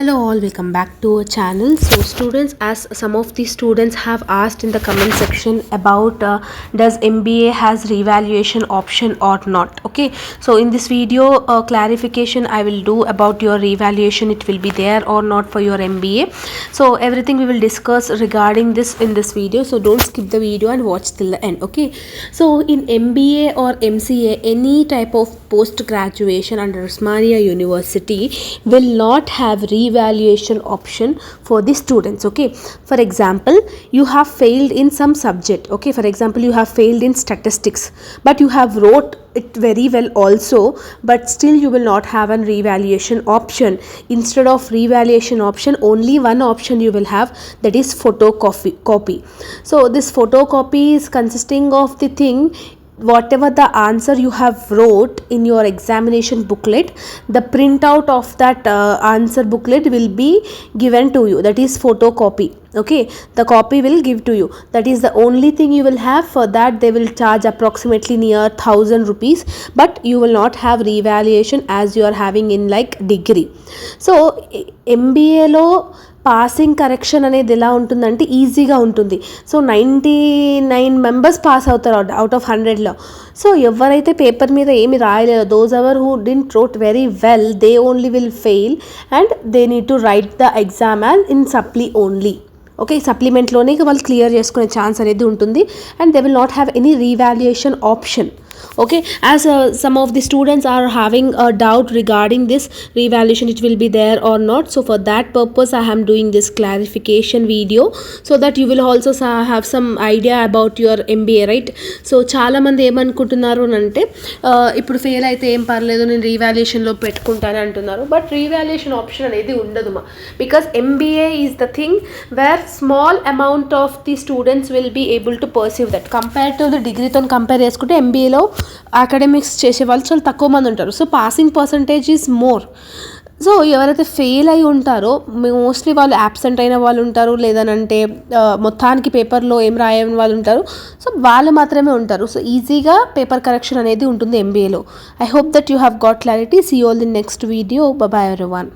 Hello all, welcome back to our channel. So students, as some of the students have asked in the comment section about does MBA has revaluation option or not. Okay, so in this video clarification I will do about your revaluation, it will be there or not for your MBA. So everything we will discuss regarding this in this video, so don't skip the video and watch till the end. Okay, so in MBA or MCA, any type of post graduation under Osmania University will not have revaluation option for the students. Okay, for example, you have failed in some subject. Okay, for example, you have failed in statistics, but you have wrote it very well also, but still you will not have an revaluation option. Instead of revaluation option, only one option you will have, that is photocopy. So this photocopy is consisting of the thing, whatever the answer you have wrote in your examination booklet, the printout of that answer booklet will be given to you, that is photocopy. Okay, the copy will give to you, that is the only thing you will have. For that they will charge approximately near 1000 rupees, but you will not have revaluation as you are having in like degree. So MBA lo passing correction అనేది ఎలా ఉంటుందంటే ఈజీగా ఉంటుంది. So 99 members pass అవుతారు out of 100లో. So ఎవరైతే paper మీద ఏమి రాయలేదో, those ever who didn't wrote very well, they only will fail and they need to write the exam as in supply only. Okay, సప్లిమెంట్లోనే వాళ్ళు క్లియర్ చేసుకునే chance అనేది ఉంటుంది and they will not have any revaluation option. Okay, as some of the students are having a doubt regarding this revaluation, it will be there or not. So for that purpose I am doing this clarification video, so that you will also have some idea about your MBA, right? So చాలా మంది ఏమనుకుంటున్నారు అంటే ఇప్పుడు fail అయితే ఏం పర్లేదు, నేను రీవాల్యుయేషన్లో పెట్టుకుంటాను అంటున్నారు. బట్ రీవాల్యుయేషన్ ఆప్షన్ అనేది ఉండదు మా, because MBA is the thing where small amount of the students will be able to perceive that. Compare to the డిగ్రీతో కంపేర్ చేసుకుంటే MBAలో అకాడమిక్స్ చేసే వాళ్ళు చాలా తక్కువ మంది ఉంటారు. So passing percentage is more. So ఎవరైతే ఫెయిల్ అయి ఉంటారో మోస్ట్లీ వాళ్ళు యాబ్సెంట్ అయిన వాళ్ళు ఉంటారు, లేదనంటే మొత్తానికి పేపర్లో ఏం రాయని వాళ్ళు ఉంటారు. సో వాళ్ళు మాత్రమే ఉంటారు. సో ఈజీగా పేపర్ కరెక్షన్ అనేది ఉంటుంది MBAలో. I hope that you have got clarity. See you all in next video. Bye bye everyone.